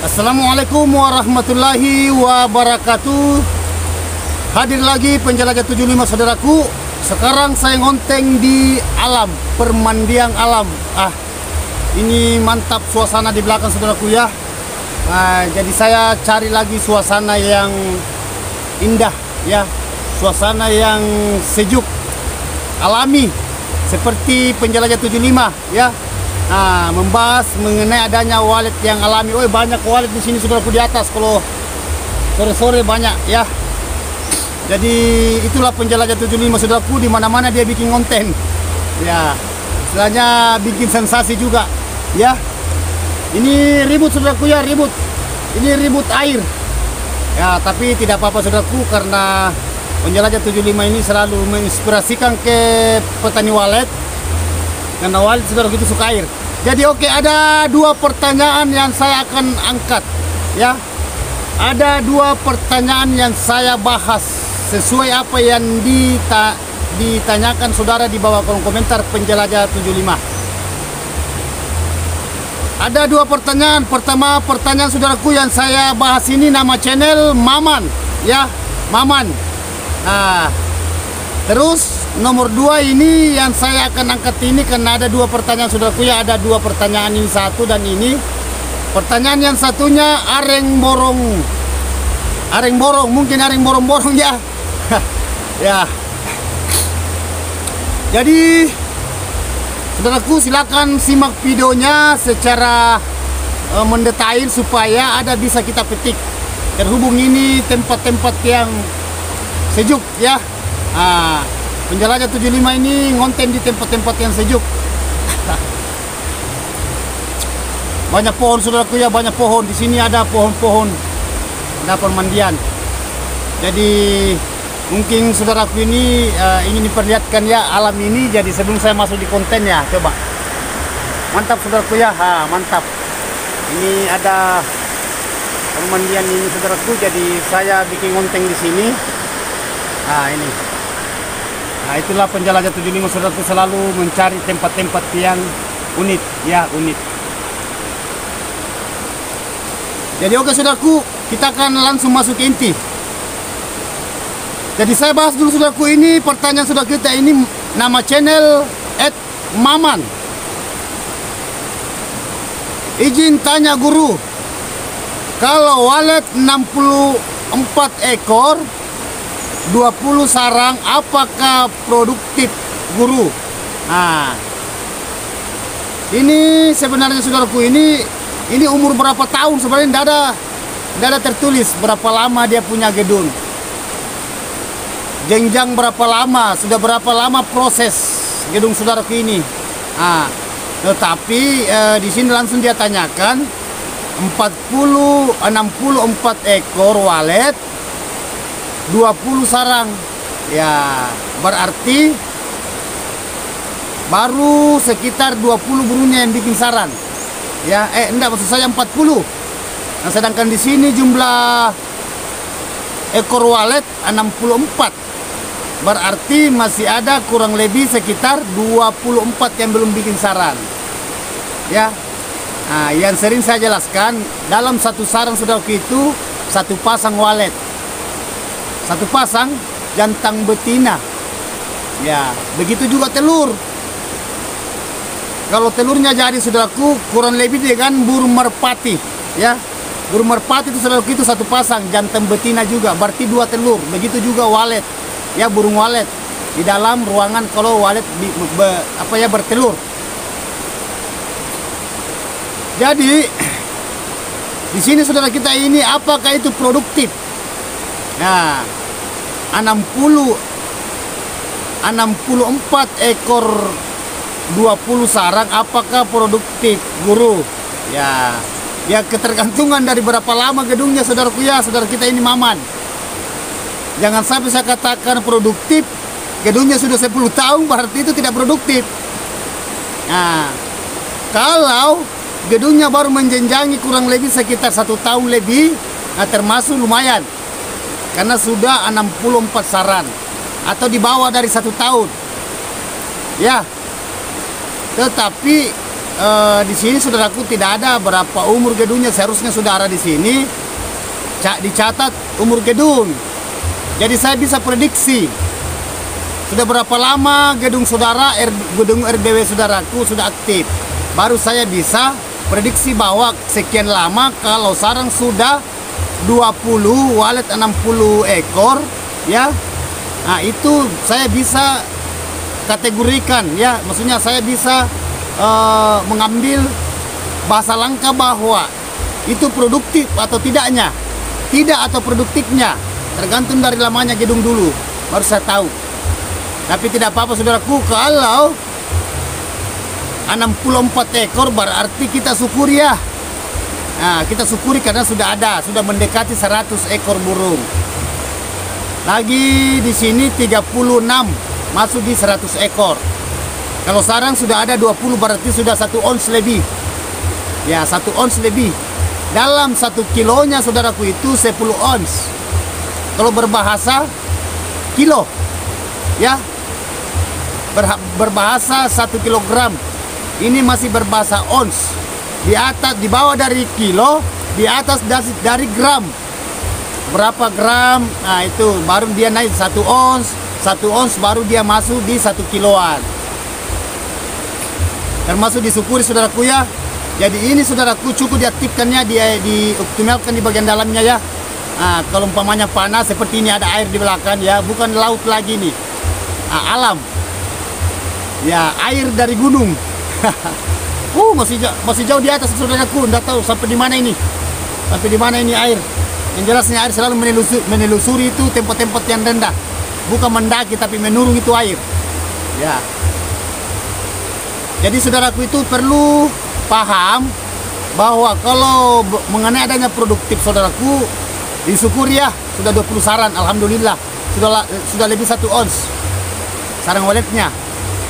Assalamualaikum warahmatullahi wabarakatuh. Hadir lagi penjelajah 75 saudaraku. Sekarang saya ngonteng di alam, permandian alam. Ini mantap suasana di belakang saudaraku ya. Jadi saya cari lagi suasana yang indah ya, suasana yang sejuk, alami seperti penjelajah 75 ya. Membahas mengenai adanya walet yang alami. Banyak walet di sini saudaraku di atas. Kalau sore-sore banyak ya. Jadi itulah penjelajah 75 saudaraku, di mana-mana dia bikin konten. Ya, istilahnya bikin sensasi juga ya. Ini ribut saudaraku ya, ribut. Ini ribut air. Ya, tapi tidak apa-apa saudaraku, karena penjelajah 75 ini selalu menginspirasikan ke petani walet. Karena walet saudaraku itu suka air. Jadi oke, ada dua pertanyaan yang saya akan angkat ya. Ada dua pertanyaan yang saya bahas sesuai apa yang ditanyakan saudara di bawah kolom komentar penjelajah 75. Ada dua pertanyaan. Pertama, pertanyaan saudaraku yang saya bahas ini nama channel Maman ya, Maman. Terus nomor dua ini yang saya akan angkat ini karena ada dua pertanyaan saudaraku ya. Ada dua pertanyaan, ini satu dan ini. Pertanyaan yang satunya areng borong, mungkin areng borong-borong ya. Ya. Jadi saudaraku silakan simak videonya secara mendetail supaya ada bisa kita petik. Terhubung ini tempat-tempat yang sejuk ya. Penjelajah 75 ini ngonten di tempat-tempat yang sejuk. Banyak pohon saudaraku ya, banyak pohon. Di sini ada pohon-pohon, ada permandian. Jadi mungkin saudaraku ini ingin diperlihatkan ya alam ini. Jadi sebelum saya masuk di konten ya, coba. Mantap saudaraku ya, mantap. Ini ada permandian ini saudaraku. Jadi saya bikin konten di sini. Ini. Itulah penjelajah 75 saudaraku, selalu mencari tempat-tempat yang unik ya, unik. Jadi oke saudaraku, kita akan langsung masuk ke inti. Jadi saya bahas dulu saudaraku, ini pertanyaan saudara kita ini nama channel @maman. Izin tanya guru, kalau walet 64 ekor 20 sarang apakah produktif guru? Ini sebenarnya saudaraku, ini umur berapa tahun sebenarnya tidak ada tertulis berapa lama dia punya gedung. Jenjang berapa lama, sudah berapa lama proses gedung saudaraku ini. Tetapi di sini langsung dia tanyakan 64 ekor walet 20 sarang ya, berarti baru sekitar 20 burungnya yang bikin sarang ya. Enggak, maksud saya 40. Nah, sedangkan di sini jumlah ekor walet 64, berarti masih ada kurang lebih sekitar 24 yang belum bikin sarang ya. Yang sering saya jelaskan, dalam satu sarang saudaraku itu satu pasang walet, satu pasang jantan betina ya. Begitu juga telur. Kalau telurnya jadi saudaraku kurang lebih dengan burung merpati ya. Burung merpati itu saudaraku itu satu pasang jantan betina juga, berarti 2 telur. Begitu juga walet ya, burung walet di dalam ruangan kalau walet bertelur. Jadi di sini saudara kita ini apakah itu produktif? Nah, 64 ekor 20 sarang apakah produktif guru? Ya ketergantungan dari berapa lama gedungnya saudaraku ya. Saudara kita ini Maman, jangan sampai saya katakan produktif gedungnya sudah 10 tahun berarti itu tidak produktif. Kalau gedungnya baru menjenjangi kurang lebih sekitar 1 tahun lebih, termasuk lumayan, karena sudah 64 sarang atau di bawah dari 1 tahun ya. Tetapi di sini saudaraku tidak ada berapa umur gedungnya, seharusnya saudara di sini dicatat umur gedung. Jadi saya bisa prediksi sudah berapa lama gedung saudara, gedung RBW saudaraku sudah aktif. Baru saya bisa prediksi bahwa sekian lama kalau sarang sudah 20, walet 60 ekor ya. Nah, itu saya bisa kategorikan ya, maksudnya saya bisa mengambil bahasa langka bahwa itu produktif atau tidaknya. Tidak atau produktifnya tergantung dari lamanya gedung dulu, baru saya tahu. Tapi tidak apa-apa saudaraku, kalau 64 ekor berarti kita syukuri ya. Nah, kita syukuri karena sudah mendekati 100 ekor burung. Lagi di sini 36 masuk di 100 ekor. Kalau sarang sudah ada 20 berarti sudah 1 ons lebih. Ya, 1 ons lebih. Dalam 1 kilonya saudaraku itu 10 ons. Kalau berbahasa kilo ya, berbahasa 1 kilogram. Ini masih berbahasa ons. Di atas, di bawah dari kilo, di atas dari gram. Berapa gram? Nah, itu baru dia naik 1 ons. 1 ons baru dia masuk di 1 kiloan. Termasuk disyukuri saudaraku ya. Jadi ini saudaraku cukup diaktifkannya, dia dioptimalkan di bagian dalamnya ya. Nah, kalau umpamanya panas seperti ini ada air di belakang ya, bukan laut lagi nih. Nah, alam. Ya, air dari gunung. Masih jauh di atas saudaraku, enggak tahu sampai di mana ini. Sampai di mana ini air. Yang jelasnya air selalu menelusuri itu tempat-tempat yang rendah. Bukan mendaki tapi menurun itu air. Ya. Jadi saudaraku itu perlu paham bahwa kalau mengenai adanya produktif saudaraku, disyukuri ya, sudah 20 sarang, alhamdulillah. Sudah lebih 1 ons sarang waletnya.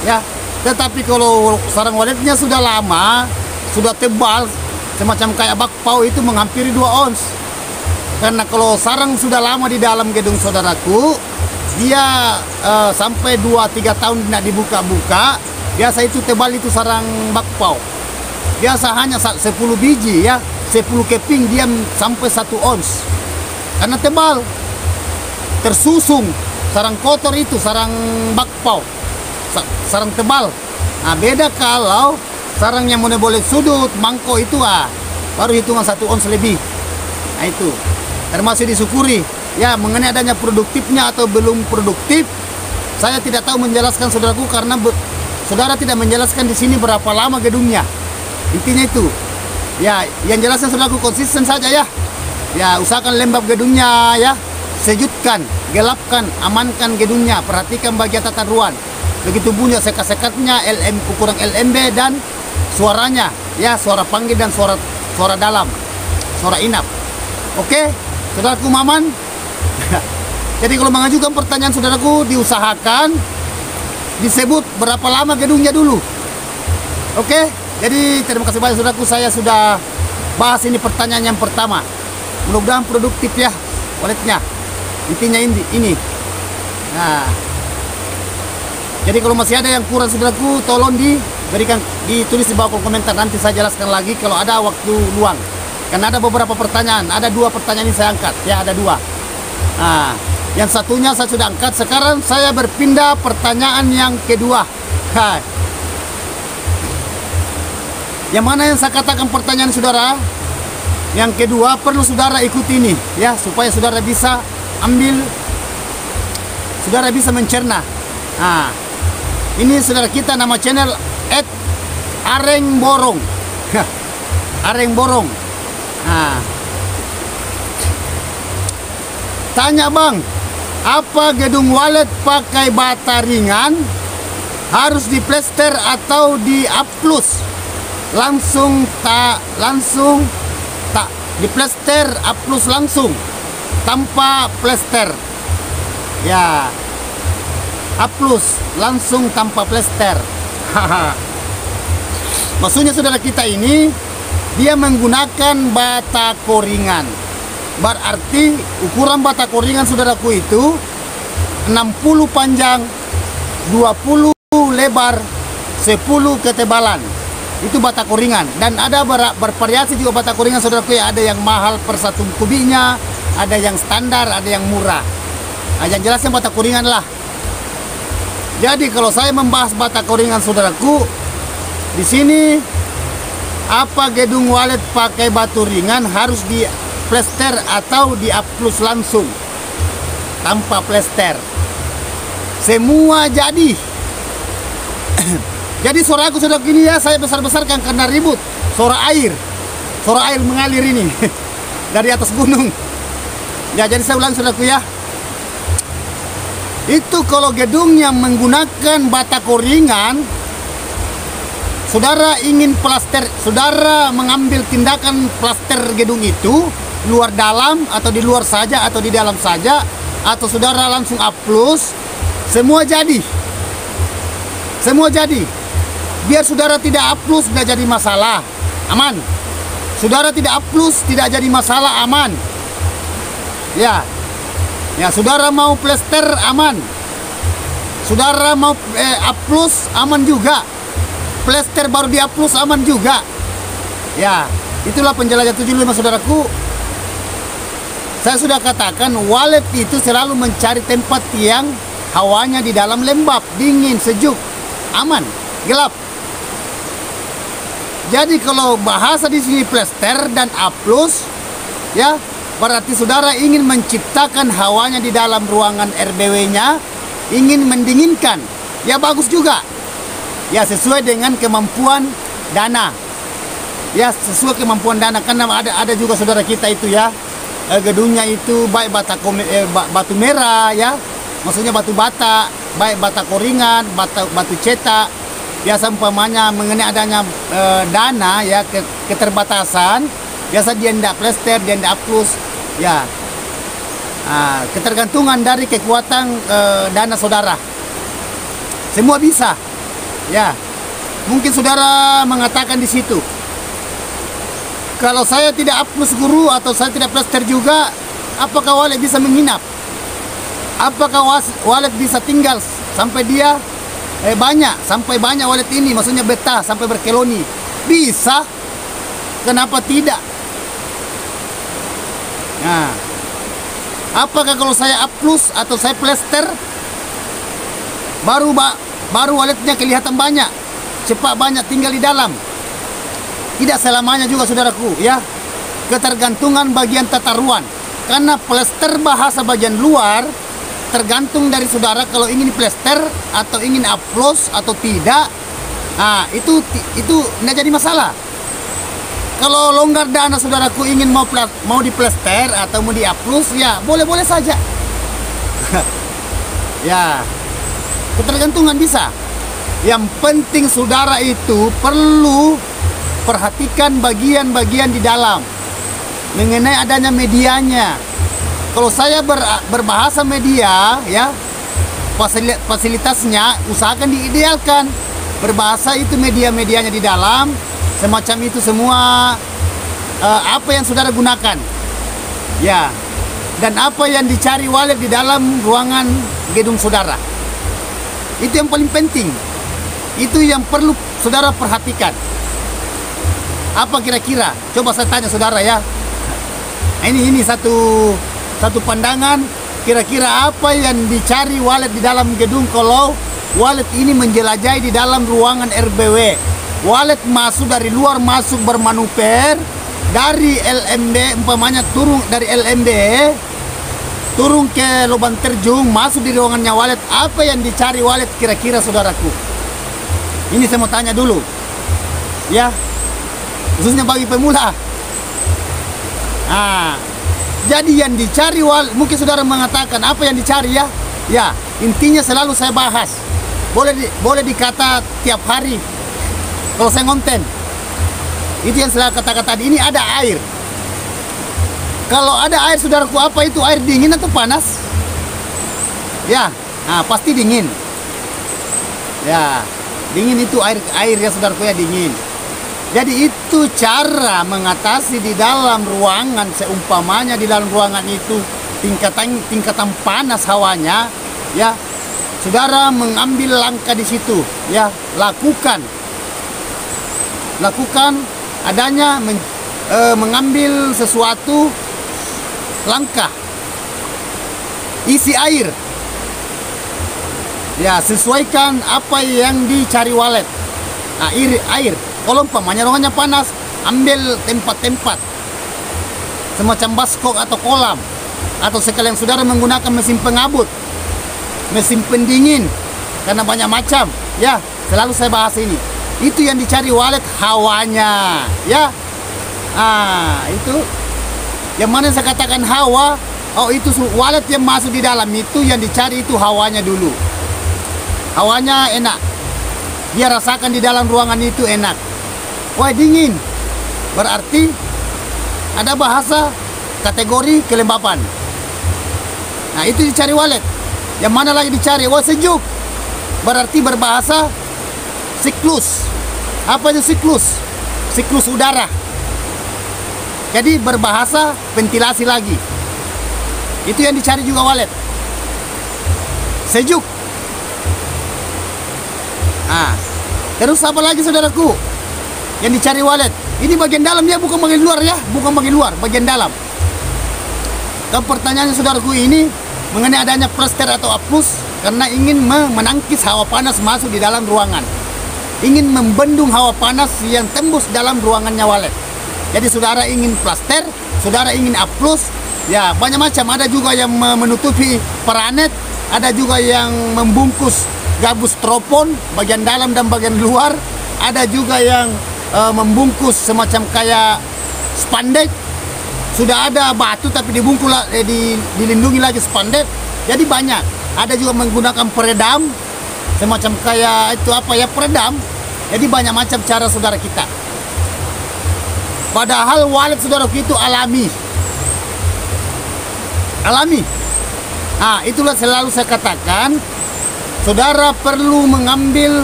Ya. Tetapi kalau sarang waletnya sudah lama, sudah tebal, semacam kayak bakpao, itu menghampiri 2 ons. Karena kalau sarang sudah lama di dalam gedung saudaraku, dia sampai 2-3 tahun tidak dibuka-buka, biasa itu tebal itu sarang bakpao. Biasa hanya 10 biji ya, 10 keping dia sampai 1 ons. Karena tebal, tersusung, sarang kotor itu, sarang bakpao, sarang tebal. Nah, beda kalau sarang yang boleh sudut, mangkok itu baru hitungan 1 ons lebih. Nah, itu termasuk disyukuri ya. Mengenai adanya produktifnya atau belum produktif, saya tidak tahu menjelaskan saudaraku, karena saudara tidak menjelaskan di sini berapa lama gedungnya. Intinya itu ya, yang jelasnya saudaraku konsisten saja ya. Ya, usahakan lembab gedungnya ya, sejutkan, gelapkan, amankan gedungnya, perhatikan bagian tata ruang. Begitu bunyi sekat-sekatnya, ukuran LMB dan suaranya ya, suara panggil dan suara dalam, suara inap. Oke, saudaraku Maman. Jadi kalau mengajukan pertanyaan saudaraku, diusahakan disebut berapa lama gedungnya dulu. Oke, jadi terima kasih banyak saudaraku, saya sudah bahas ini pertanyaan yang pertama. Mudah-mudahan produktif ya waletnya. Intinya ini. Nah, jadi kalau masih ada yang kurang saudaraku, tolong ditulis di bawah kolom komentar, nanti saya jelaskan lagi kalau ada waktu luang. Karena ada beberapa pertanyaan, ada 2 pertanyaan ini saya angkat ya, ada 2. Nah, yang satunya saya sudah angkat, sekarang saya berpindah pertanyaan yang kedua. Yang mana yang saya katakan pertanyaan saudara yang kedua, perlu saudara ikuti ini ya, supaya saudara bisa ambil, saudara bisa mencerna. Nah, ini saudara kita, nama channel @arengborong. Arengborong. Nah, tanya bang, apa gedung walet pakai bata ringan harus diplester atau diaplus? Langsung tak diplester, aplus langsung tanpa plester ya, aplus langsung tanpa plester. Maksudnya saudara kita ini dia menggunakan bata koringan, berarti ukuran bata koringan saudaraku itu 60 panjang, 20 lebar, 10 ketebalan. Itu bata koringan, dan ada bervariasi juga bata koringan saudaraku ya. Ada yang mahal per 1 kubiknya, ada yang standar, ada yang murah. Nah, yang jelasnya bata koringan lah. Jadi kalau saya membahas bata koringan saudaraku, di sini apa gedung walet pakai batu ringan harus di plester atau di aplus langsung tanpa plester. Semua jadi. Jadi suara aku sudah gini ya, saya besar-besarkan karena ribut. Suara air mengalir ini dari atas gunung. Ya, jadi saya ulang saudaraku ya. Itu kalau gedungnya menggunakan bata koringan, saudara ingin plaster, saudara mengambil tindakan plaster gedung itu, luar dalam atau di luar saja atau di dalam saja, atau saudara langsung aplus, semua jadi. Semua jadi. Biar saudara tidak aplus, tidak jadi masalah, aman. Saudara tidak aplus, tidak jadi masalah, aman. Ya, saudara mau plester, aman. Saudara mau aplus, aman juga. Plester baru di aplus, aman juga. Ya, itulah penjelajah 75 saudaraku. Saya sudah katakan, walet itu selalu mencari tempat yang hawanya di dalam lembab, dingin, sejuk, aman, gelap. Jadi kalau bahasa di sini plester dan aplus, ya berarti saudara ingin menciptakan hawanya di dalam ruangan RBW-nya, ingin mendinginkan, ya bagus juga. Ya sesuai dengan kemampuan dana. Ya sesuai kemampuan dana, karena ada juga saudara kita itu ya, gedungnya itu baik batu merah ya, maksudnya batu bata, baik bata koringan, batu cetak. Biasa umpamanya mengenai adanya dana ya, keterbatasan, biasa dia tidak plester, dia tidak aplus ya. Ketergantungan dari kekuatan dana saudara. Semua bisa ya. Mungkin saudara mengatakan di situ, kalau saya tidak aplus guru atau saya tidak plester juga, apakah walet bisa menginap? Apakah walet bisa tinggal sampai dia sampai banyak walet ini, maksudnya betah sampai berkeloni? Bisa. Kenapa tidak? Nah, apakah kalau saya aplus atau saya plester baru waletnya kelihatan banyak, cepat banyak tinggal di dalam? Tidak selamanya juga saudaraku ya. Ketergantungan bagian tata ruang. Karena plester bahasa bagian luar tergantung dari saudara kalau ingin plester atau ingin aplus atau tidak. Nah, itu tidak jadi masalah. Kalau longgar dana saudaraku ingin mau di plester atau mau di aplus, ya boleh-boleh saja. Ya, ketergantungan bisa. Yang penting saudara itu perlu perhatikan bagian-bagian di dalam mengenai adanya medianya. Kalau saya berbahasa media ya, fasilitasnya usahakan diidealkan. Berbahasa itu media-medianya di dalam, semacam itu semua, apa yang saudara gunakan ya, dan apa yang dicari walet di dalam ruangan gedung saudara. Itu yang paling penting. Itu yang perlu saudara perhatikan. Apa kira-kira? Coba saya tanya saudara ya. Nah, ini satu pandangan, kira-kira apa yang dicari walet di dalam gedung kalau walet ini menjelajahi di dalam ruangan RBW. Walet masuk dari luar, masuk bermanuver dari LMB, umpamanya turun dari LMB, turun ke lubang terjun, masuk di ruangannya walet. Apa yang dicari walet kira-kira saudaraku? Ini saya mau tanya dulu ya, khususnya bagi pemula. Nah, jadi yang dicari mungkin saudara mengatakan apa yang dicari ya? Ya, intinya selalu saya bahas. Boleh dikata tiap hari kalau saya ngonten. Itu yang saya katakan tadi, ini ada air. Kalau ada air saudaraku, apa itu air dingin atau panas? Ya, nah pasti dingin. Ya, dingin itu air ya saudaraku ya, dingin. Jadi itu cara mengatasi di dalam ruangan, seumpamanya di dalam ruangan itu tingkatan panas hawanya, ya. Saudara mengambil langkah di situ, ya, lakukan. lakukan adanya mengambil sesuatu langkah isi air. Ya, sesuaikan apa yang dicari walet. Nah, air. Kalau umpamanya ruangannya panas, ambil tempat-tempat semacam baskok atau kolam, atau sekalian saudara menggunakan mesin pengabut, mesin pendingin, karena banyak macam. Ya, selalu saya bahas ini. Itu yang dicari walet, hawanya. Ya, itu yang mana saya katakan hawa. Oh, itu walet yang masuk di dalam, itu yang dicari, itu hawanya dulu. Hawanya enak, dia rasakan di dalam ruangan itu enak. Wah, dingin, berarti ada bahasa kategori kelembapan. Nah, itu dicari walet. Yang mana lagi dicari? Wah, sejuk, berarti berbahasa siklus. Apa itu siklus? Siklus udara. Jadi berbahasa ventilasi lagi. Itu yang dicari juga walet. Sejuk. Terus apa lagi saudaraku yang dicari walet? Ini bagian dalam ya, bukan bagian luar ya, bukan bagian luar, bagian dalam. Dan pertanyaannya saudaraku ini mengenai adanya plester atau aplus, karena ingin menangkis hawa panas masuk di dalam ruangan, ingin membendung hawa panas yang tembus dalam ruangannya walet. Jadi saudara ingin plester, saudara ingin aplus, ya banyak macam. Ada juga yang menutupi paranet, ada juga yang membungkus gabus stropon bagian dalam dan bagian luar, ada juga yang membungkus semacam kayak spandek. Sudah ada batu tapi dibungkus dilindungi lagi spandek. Jadi banyak. Ada juga menggunakan peredam semacam kayak itu apa ya, peredam. Jadi banyak macam cara saudara kita. Padahal walet saudaraku itu alami. Alami. Itulah selalu saya katakan, saudara perlu mengambil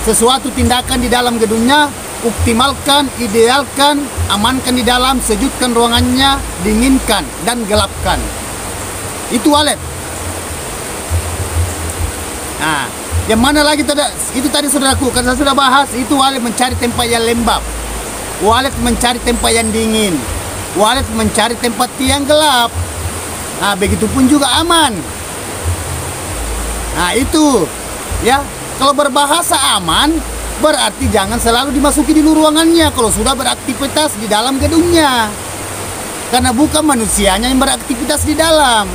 sesuatu tindakan di dalam gedungnya, optimalkan, idealkan, amankan di dalam, sejutkan ruangannya, dinginkan dan gelapkan. Itu walet. Yang mana lagi itu tadi saudaraku, karena saya sudah bahas, itu walet mencari tempat yang lembab, walet mencari tempat yang dingin, walet mencari tempat yang gelap. Begitupun juga aman. Itu ya, kalau berbahasa aman berarti jangan selalu dimasuki di ruangannya kalau sudah beraktivitas di dalam gedungnya, karena bukan manusianya yang beraktivitas di dalam.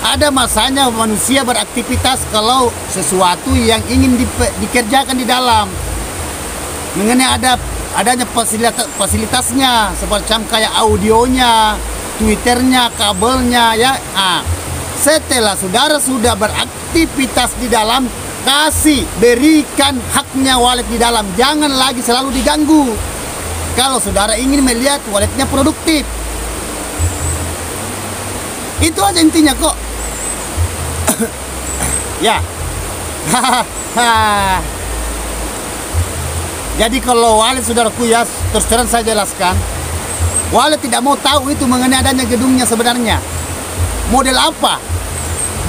Ada masanya manusia beraktivitas kalau sesuatu yang ingin dikerjakan di dalam, mengenai adanya fasilitasnya semacam kayak audionya, twitternya, kabelnya ya. Setelah saudara sudah beraktivitas di dalam, berikan haknya walet di dalam. Jangan lagi selalu diganggu. Kalau saudara ingin melihat waletnya produktif, itu aja intinya kok. Ya. Jadi kalau walet saudaraku ya, terus terang saya jelaskan, walet tidak mau tahu itu mengenai adanya gedungnya sebenarnya, model apa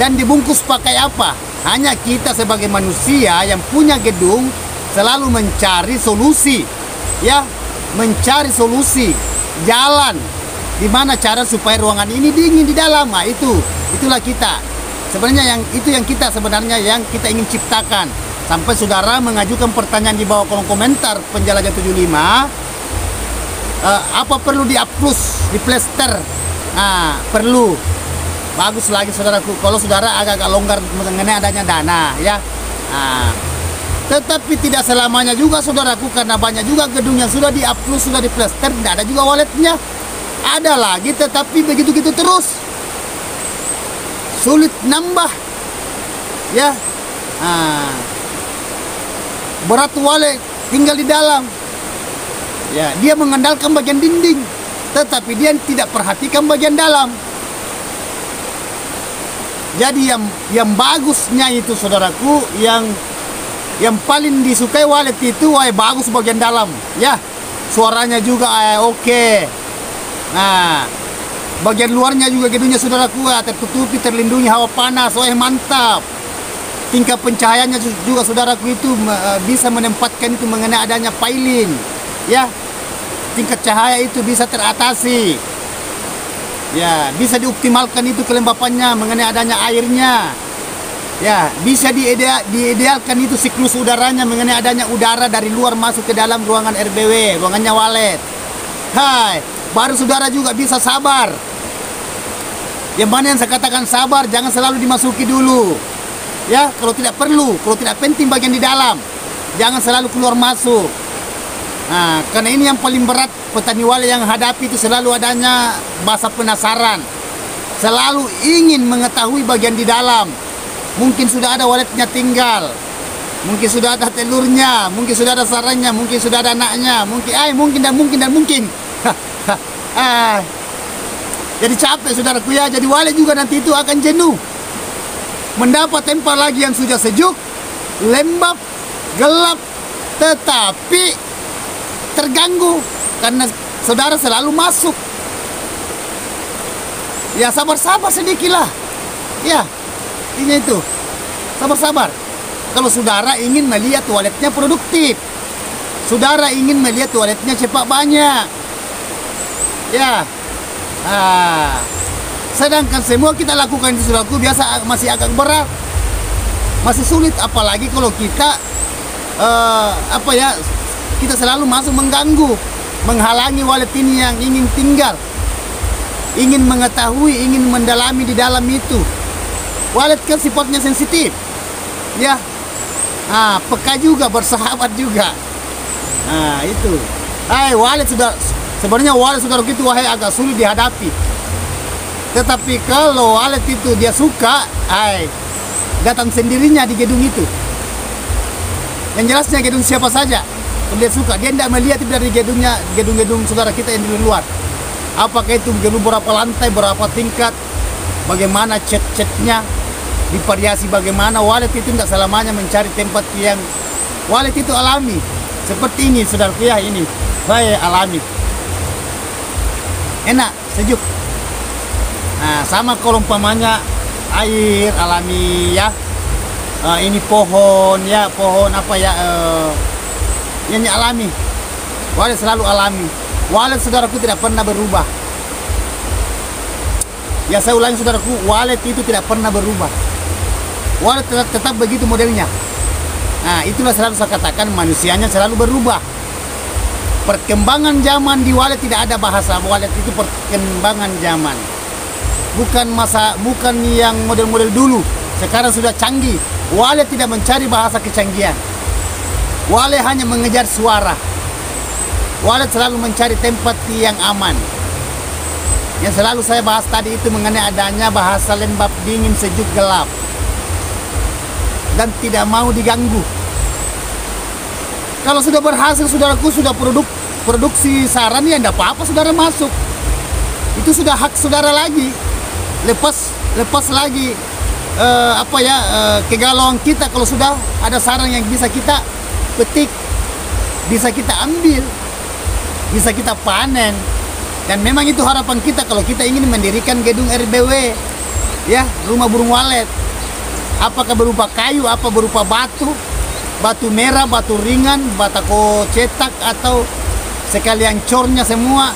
dan dibungkus pakai apa. Hanya kita sebagai manusia yang punya gedung selalu mencari solusi, ya, mencari solusi jalan di mana cara supaya ruangan ini dingin di dalam. Itulah kita sebenarnya, yang kita sebenarnya yang kita ingin ciptakan. Sampai saudara mengajukan pertanyaan di bawah kolom komentar Penjelajah 75, apa perlu di-aplus, di plester? Perlu. Bagus lagi saudaraku kalau saudara agak-agak longgar mengenai adanya dana ya. Tetapi tidak selamanya juga saudaraku, karena banyak juga gedung yang sudah di-aplus, sudah di-plester, tidak ada juga waletnya. Ada lagi tetapi begitu-gitu terus, sulit nambah ya. Berat walet tinggal di dalam ya, dia mengandalkan bagian dinding tetapi dia tidak perhatikan bagian dalam. Jadi yang bagusnya itu saudaraku, yang paling disukai walet itu bagus bagian dalam ya, suaranya juga oke. Bagian luarnya juga gedungnya saudaraku tertutupi, terlindungi hawa panas, mantap. Tingkat pencahayaannya juga saudaraku itu bisa menempatkan itu mengenai adanya piling ya, tingkat cahaya itu bisa teratasi, ya, bisa dioptimalkan itu kelembapannya mengenai adanya airnya, ya, bisa diidealkan itu siklus udaranya mengenai adanya udara dari luar masuk ke dalam ruangan RBW, ruangannya walet. Hai, baru saudara juga bisa sabar. Yang mana yang saya katakan sabar, jangan selalu dimasuki dulu. Ya, kalau tidak perlu, kalau tidak penting bagian di dalam, jangan selalu keluar masuk. Nah, karena ini yang paling berat petani walet yang hadapi itu selalu adanya bahasa penasaran. Selalu ingin mengetahui bagian di dalam. Mungkin sudah ada waletnya tinggal. Mungkin sudah ada telurnya, mungkin sudah ada sarangnya, mungkin sudah ada anaknya, mungkin. Jadi capek saudaraku ya, jadi walet juga nanti itu akan jenuh. Mendapat tempat lagi yang sudah sejuk, lembab, gelap, tetapi terganggu karena saudara selalu masuk. Ya sabar-sabar sedikitlah. Ya, ini itu. Sabar-sabar. Kalau saudara ingin melihat waletnya produktif, saudara ingin melihat waletnya cepat banyak, ya. Sedangkan semua kita lakukan itu saudaraku biasa masih agak berat, masih sulit, apalagi kalau kita kita selalu masuk mengganggu, menghalangi walet ini yang ingin tinggal, ingin mengetahui, ingin mendalami di dalam itu. Walet kan sifatnya sensitif, ya. Peka juga, bersahabat juga. Itu. Walet sebenarnya walet saudara itu agak sulit dihadapi. Tetapi kalau walet itu dia suka, datang sendirinya di gedung itu. Yang jelasnya gedung siapa saja, kalau dia suka, dia tidak melihat dari gedung-gedung saudara kita yang di luar. Apakah itu gedung berapa lantai, berapa tingkat, bagaimana cat-catnya, divariasi bagaimana. Walet itu tidak selamanya mencari tempat yang walet itu alami. Seperti ini saudaraku ya, ini saya alami. Enak, sejuk. Sama kalau umpamanya air alami ya. Ini pohon ya, pohon apa ya, yang alami. Walet selalu alami. Walet saudaraku tidak pernah berubah. Ya saya ulangi saudaraku, walet itu tidak pernah berubah. Walet tetap begitu modelnya. Itulah selalu saya katakan, manusianya selalu berubah. Perkembangan zaman di walet tidak ada bahasa. Walet itu perkembangan zaman. Bukan yang model-model dulu. Sekarang sudah canggih. Walet tidak mencari bahasa kecanggihan. Walet hanya mengejar suara. Walet selalu mencari tempat yang aman. Yang selalu saya bahas tadi itu mengenai adanya bahasa lembab, dingin, sejuk, gelap, dan tidak mau diganggu. Kalau sudah berhasil saudaraku, sudah produksi saran, ya tidak apa-apa saudara masuk. Itu sudah hak saudara lagi. Lepas lagi kegalauan kita. Kalau sudah ada saran yang bisa kita petik, bisa kita ambil, bisa kita panen. Dan memang itu harapan kita kalau kita ingin mendirikan gedung RBW, ya, rumah burung walet. Apakah berupa kayu, apa berupa batu merah, batu ringan, batako cetak, atau sekalian cornya semua,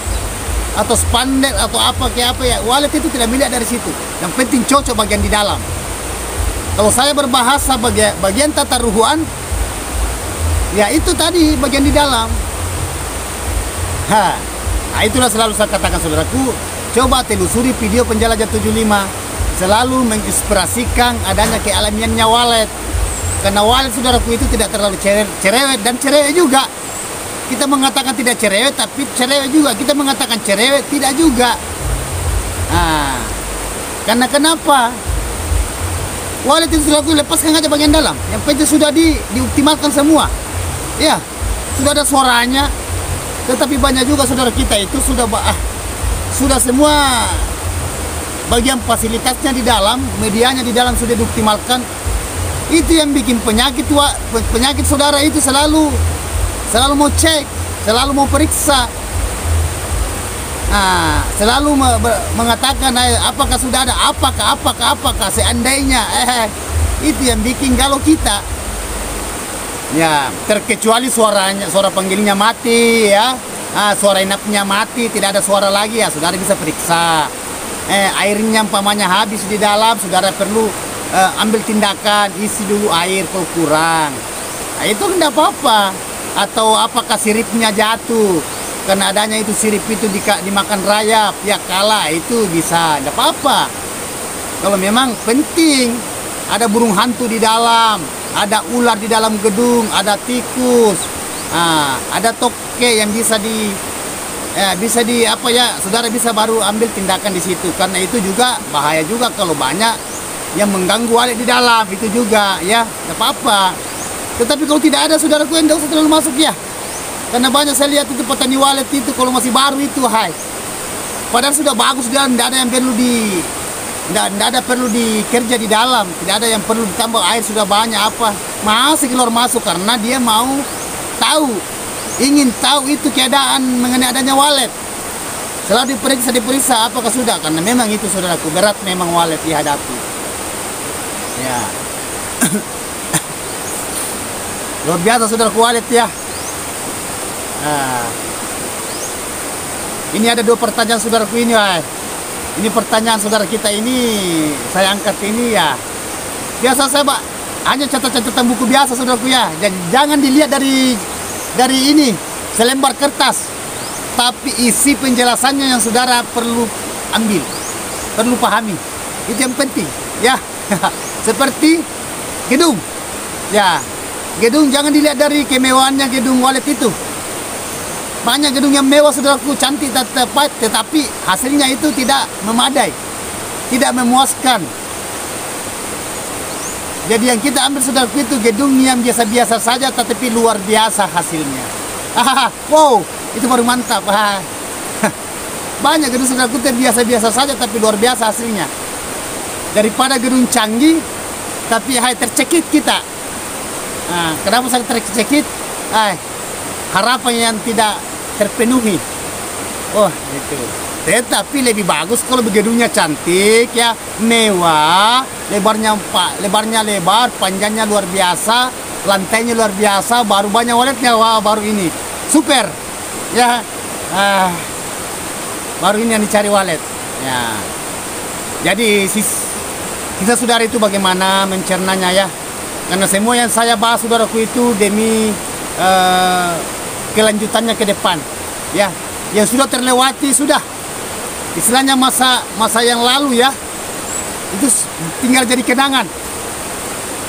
atau spandek, atau apa ya. Walet itu tidak melihat dari situ. Yang penting cocok bagian di dalam. Kalau saya berbahasa bagian tata ruhuan, ya itu tadi bagian di dalam. Itulah selalu saya katakan saudaraku, coba telusuri video Penjelajah 75. Selalu menginspirasikan adanya kealamiannya walet. Karena walet saudaraku itu tidak terlalu cerewet dan cerewet juga. Kita mengatakan tidak cerewet, tapi cerewet juga. Kita mengatakan cerewet, tidak juga. Karena kenapa? Walet itu saudaraku lepaskan aja bagian dalam. Yang penting sudah dioptimalkan semua. Ya, sudah ada suaranya. Tetapi banyak juga saudara kita itu sudah semua bagian fasilitasnya di dalam, medianya di dalam sudah dioptimalkan. Itu yang bikin penyakit saudara itu selalu mau cek, selalu mau periksa, selalu mengatakan apakah sudah ada, apakah seandainya, itu yang bikin galau kita. Ya, terkecuali suara panggilnya mati ya. Suara inapnya mati, tidak ada suara lagi ya, saudara bisa periksa. Airnya umpamanya habis di dalam, saudara perlu ambil tindakan, isi dulu air kalau kurang. Nah, itu tidak apa-apa. Atau apakah siripnya jatuh? Karena adanya itu sirip itu dimakan rayap, ya kalah itu bisa, tidak apa-apa. Kalau memang penting, ada burung hantu di dalam, ada ular di dalam gedung, ada tikus, ada toke yang bisa di apa ya, saudara bisa baru ambil tindakan di situ. Karena itu juga bahaya juga kalau banyak yang mengganggu walet di dalam, itu juga ya, tidak apa-apa. Tetapi kalau tidak ada, saudaraku, yang tidak usah terlalu masuk ya. Karena banyak saya lihat itu petani walet itu kalau masih baru itu, padahal sudah bagus dan tidak ada yang perlu tidak ada perlu dikerja di dalam, tidak ada yang perlu ditambah air, sudah banyak apa masih keluar masuk karena dia mau ingin tahu itu keadaan mengenai adanya walet. Selalu diperiksa apakah sudah, karena memang itu saudaraku berat memang walet dihadapi. Ya. Luar biasa saudaraku walet ya. Ini ada 2 pertanyaan saudaraku ini, Ini pertanyaan saudara kita ini saya angkat ini ya. Biasa saya hanya catatan buku biasa saudaraku ya. Jadi jangan dilihat dari ini selembar kertas, tapi isi penjelasannya yang saudara perlu ambil, perlu pahami. Itu yang penting ya. Seperti gedung ya, gedung jangan dilihat dari kemewahannya gedung walet itu. Banyak gedung yang mewah saudaraku, cantik tetapi hasilnya itu tidak memadai, tidak memuaskan. Jadi yang kita ambil saudaraku itu gedung yang biasa-biasa saja tetapi luar biasa hasilnya. Wow, itu baru mantap. Banyak gedung saudaraku biasa-biasa saja tapi luar biasa hasilnya. Daripada gedung canggih tapi tercekik kita. Kenapa saya tercekik? Harapan yang tidak terpenuhi. Oh, itu. Tetapi lebih bagus kalau gedungnya cantik ya, mewah, lebarnya lebar, panjangnya luar biasa, lantainya luar biasa, baru banyak waletnya. Wah, baru ini super ya. Baru ini yang dicari walet ya. Jadi kita saudara itu bagaimana mencernanya ya, karena semua yang saya bahas saudaraku itu demi kelanjutannya ke depan ya. Yang sudah terlewati sudah istilahnya masa yang lalu ya, itu tinggal jadi kenangan,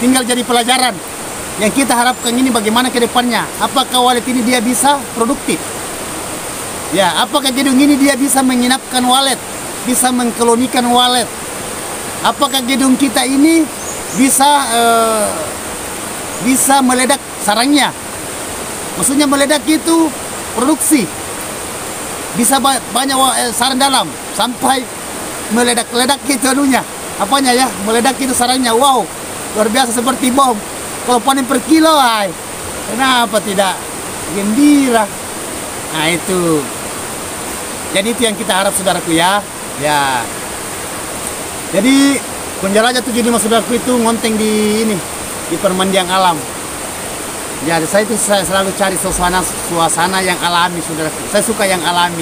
tinggal jadi pelajaran. Yang kita harapkan ini bagaimana ke depannya. Apakah walet ini dia bisa produktif ya, apakah gedung ini dia bisa menginapkan walet, bisa mengkolonikan walet, apakah gedung kita ini bisa meledak sarangnya. Maksudnya meledak itu produksi, bisa banyak sarang dalam sampai meledak gitu anunya, apanya ya, meledak itu sarangnya. Wow, luar biasa seperti bom. Kalau panen per kilo, kenapa tidak gembira? Nah itu. Jadi itu yang kita harap saudaraku ya. Ya. Jadi penjelajah 75 saudaraku itu ngonteng di permandian alam. Ya, saya selalu cari suasana yang alami, saudara. Saya suka yang alami.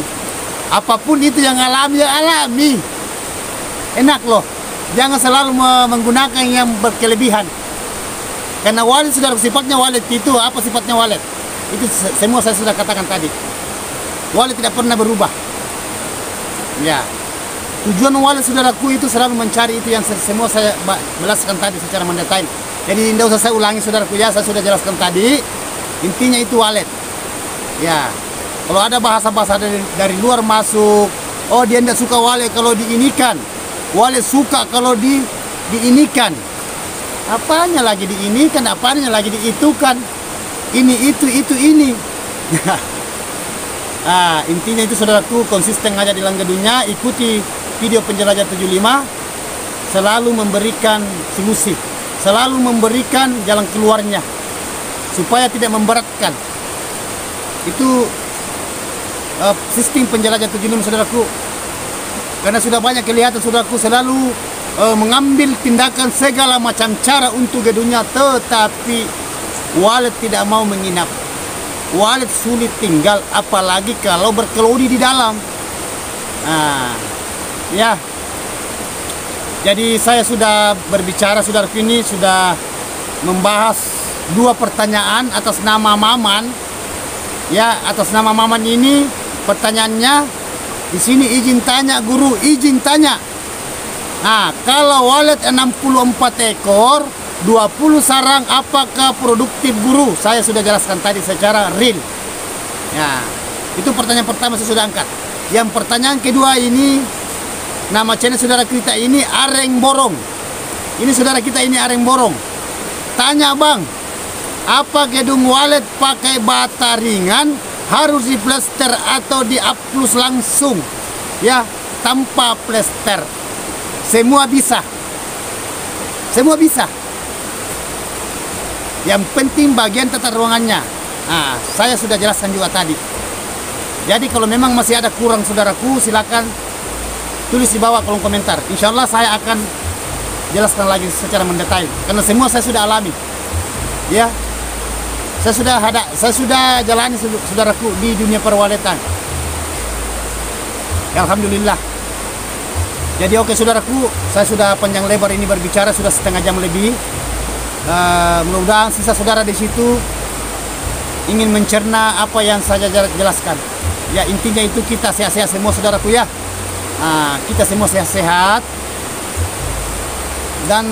Apapun itu yang alami, enak loh. Jangan selalu menggunakan yang berkelebihan. Karena walet, saudara, sifatnya walet itu apa sifatnya walet? Itu semua saya sudah katakan tadi. Walet tidak pernah berubah. Ya. Tujuan walet saudaraku itu selalu mencari itu yang semua saya jelaskan tadi secara mendetail. Jadi tidak usah saya ulangi saudaraku ya, saya sudah jelaskan tadi. Intinya itu walet. Ya. Kalau ada bahasa-bahasa dari luar masuk, oh dia tidak suka walet kalau diinikan. Walet suka kalau diinikan. Apanya lagi diinikan, apanya lagi diitukan. Ini ini. Intinya itu saudaraku, konsisten aja di langgadunya, ikuti video penjelajah 75, selalu memberikan solusi, selalu memberikan jalan keluarnya supaya tidak memberatkan. Itu sistem penjelajah 75 saudaraku. Karena sudah banyak kelihatan saudaraku selalu mengambil tindakan segala macam cara untuk gedungnya, tetapi Walet tidak mau menginap. Walet sulit tinggal, apalagi kalau berkelodi di dalam. Nah, ya. Jadi saya sudah berbicara, saudaraku, ini sudah membahas 2 pertanyaan atas nama Maman. Ya, atas nama Maman ini pertanyaannya di sini, izin tanya guru, izin tanya. Nah, kalau walet 64 ekor, 20 sarang, apakah produktif guru? Saya sudah jelaskan tadi secara real. Ya, itu pertanyaan pertama saya sudah angkat. Yang pertanyaan kedua ini, nama channel saudara kita ini Areng Borong. Ini saudara kita ini Areng Borong. Tanya bang, apa gedung walet pakai bata ringan harus di plester atau di aplus langsung? Ya, tanpa plester. Semua bisa. Semua bisa. Yang penting bagian tata ruangannya. Nah, saya sudah jelaskan juga tadi. Jadi kalau memang masih ada kurang saudaraku, silakan tulis di bawah kolom komentar. Insya Allah saya akan jelaskan lagi secara mendetail. Karena semua saya sudah alami. Ya, saya sudah jalani saudaraku di dunia perwaletan. Alhamdulillah. Jadi oke saudaraku, saya sudah panjang lebar ini berbicara, sudah setengah jam lebih. Mudah-mudahan sisa saudara di situ ingin mencerna apa yang saya jelaskan. Ya, intinya itu kita sehat-sehat semua saudaraku ya. Kita semua sehat-sehat dan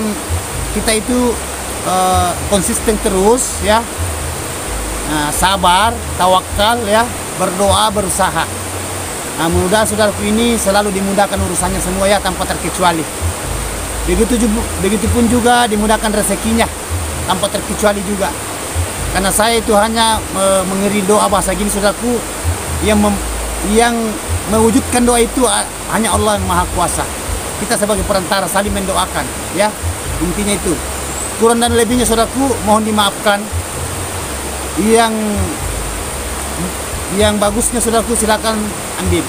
kita itu konsisten terus ya. Sabar, tawakal ya, berdoa, berusaha. Mudah-mudahan saudaraku ini selalu dimudahkan urusannya semua ya, tanpa terkecuali. Begitupun juga dimudahkan rezekinya tanpa terkecuali juga. Karena saya itu hanya mengiri doa bahasa gini saudaraku, yang mewujudkan doa itu hanya Allah yang Maha Kuasa. Kita sebagai perantara saling mendoakan ya. Intinya itu. Kurang dan lebihnya saudaraku mohon dimaafkan. Yang bagusnya saudaraku silakan ambil.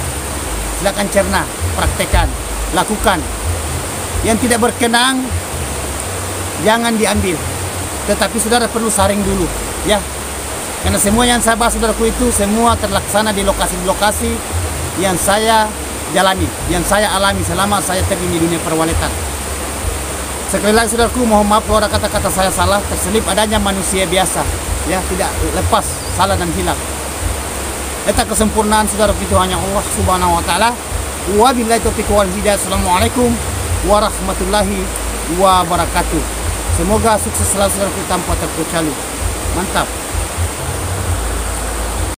Silakan cerna, praktekkan, lakukan. Yang tidak berkenan jangan diambil. Tetapi saudara perlu saring dulu ya. Karena semua yang saya bahas saudaraku itu semua terlaksana di lokasi-lokasi yang saya jalani, yang saya alami selama saya terjun di dunia perwaletan. Sekali lagi saudaraku, mohon maaf kalau ada kata-kata saya salah, terselip adanya manusia biasa ya, tidak lepas salah dan hilaf. Eta kesempurnaan saudaraku itu hanya Allah Subhanahu wa taala. Wabillahi taufiq wal hidayah. Assalamualaikum warahmatullahi wabarakatuh. Semoga sukses selalu saudaraku tanpa terkecuali. Mantap.